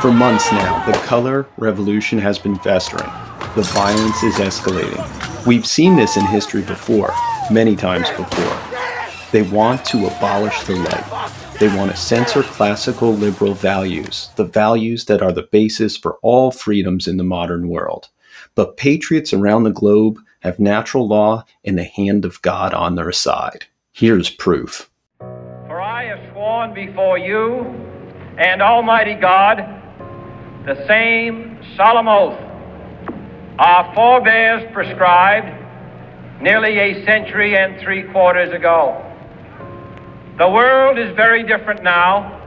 For months now, the color revolution has been festering. The violence is escalating. We've seen this in history before, many times before. They want to abolish the light. They want to censor classical liberal values, the values that are the basis for all freedoms in the modern world. But patriots around the globe have natural law and the hand of God on their side. Here's proof. For I have sworn before you and Almighty God the same solemn oath our forebears prescribed nearly a century and 3/4 ago. The world is very different now,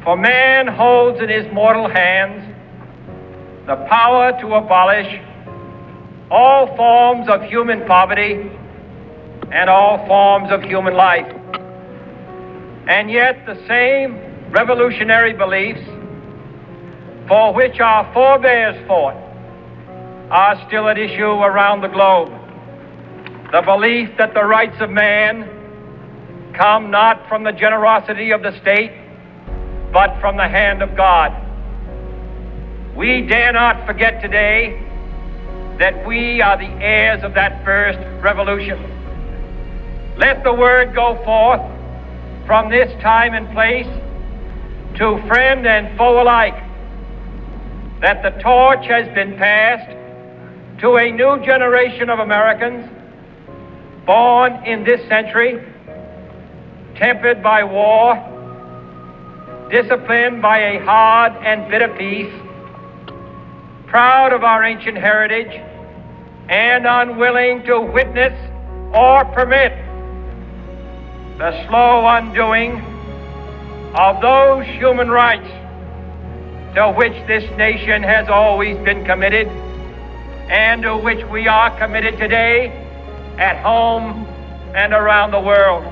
for man holds in his mortal hands the power to abolish all forms of human poverty and all forms of human life. And yet the same revolutionary beliefs for which our forebears fought are still at issue around the globe. The belief that the rights of man come not from the generosity of the state, but from the hand of God. We dare not forget today that we are the heirs of that first revolution. Let the word go forth from this time and place to friend and foe alike that the torch has been passed to a new generation of Americans born in this century, tempered by war, disciplined by a hard and bitter peace, proud of our ancient heritage, and unwilling to witness or permit the slow undoing of those human rights to which this nation has always been committed and to which we are committed today at home and around the world.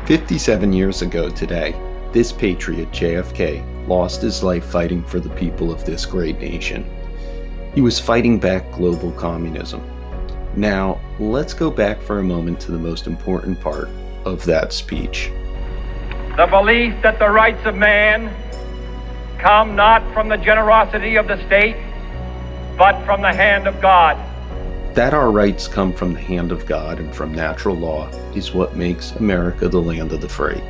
"57 years ago today, this patriot, JFK, lost his life fighting for the people of this great nation. He was fighting back global communism. Now, let's go back for a moment to the most important part of that speech. The belief that the rights of man come not from the generosity of the state, but from the hand of God. That our rights come from the hand of God and from natural law is what makes America the land of the free.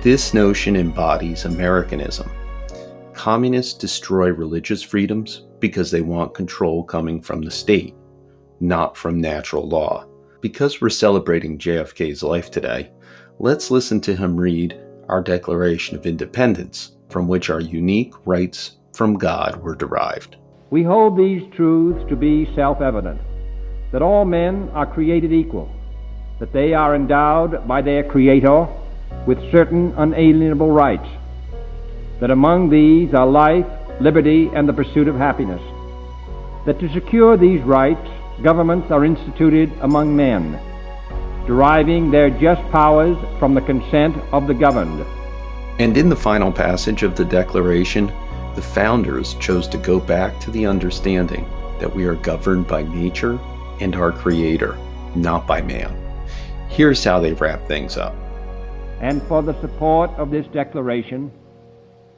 This notion embodies Americanism. Communists destroy religious freedoms because they want control coming from the state, not from natural law. Because we're celebrating JFK's life today, let's listen to him read our Declaration of Independence, from which our unique rights from God were derived. We hold these truths to be self-evident, that all men are created equal, that they are endowed by their Creator with certain unalienable rights, that among these are life, liberty, and the pursuit of happiness, that to secure these rights, governments are instituted among men, deriving their just powers from the consent of the governed. And in the final passage of the Declaration, the founders chose to go back to the understanding that we are governed by nature and our Creator, not by man. Here's how they wrap things up. And for the support of this declaration,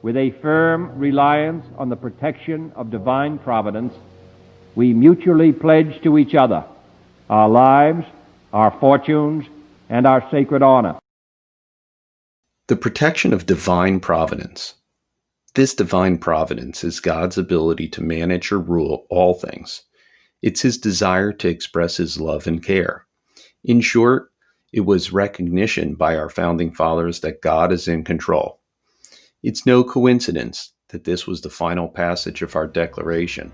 with a firm reliance on the protection of divine providence, we mutually pledge to each other our lives, our fortunes, and our sacred honor. The protection of divine providence. This divine providence is God's ability to manage or rule all things. It's His desire to express His love and care. In short, it was recognition by our founding fathers that God is in control. It's no coincidence that this was the final passage of our Declaration.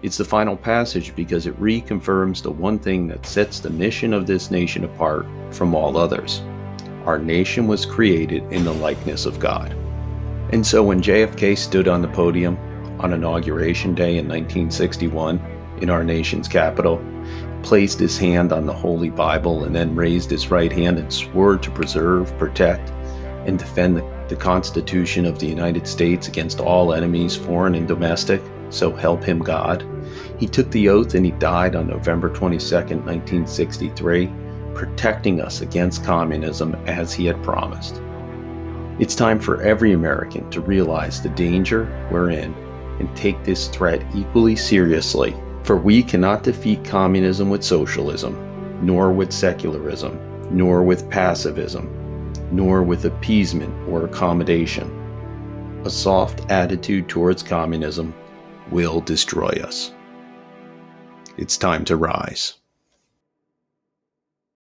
It's the final passage because it reconfirms the one thing that sets the mission of this nation apart from all others. Our nation was created in the likeness of God. And so when JFK stood on the podium on Inauguration Day in 1961 in our nation's capital, placed his hand on the Holy Bible, and then raised his right hand and swore to preserve, protect, and defend the Constitution of the United States against all enemies, foreign and domestic, so help him God. He took the oath and he died on November 22nd, 1963, protecting us against communism as he had promised. It's time for every American to realize the danger we're in and take this threat equally seriously, for we cannot defeat communism with socialism, nor with secularism, nor with pacifism, nor with appeasement or accommodation. A soft attitude towards communism will destroy us. It's time to rise.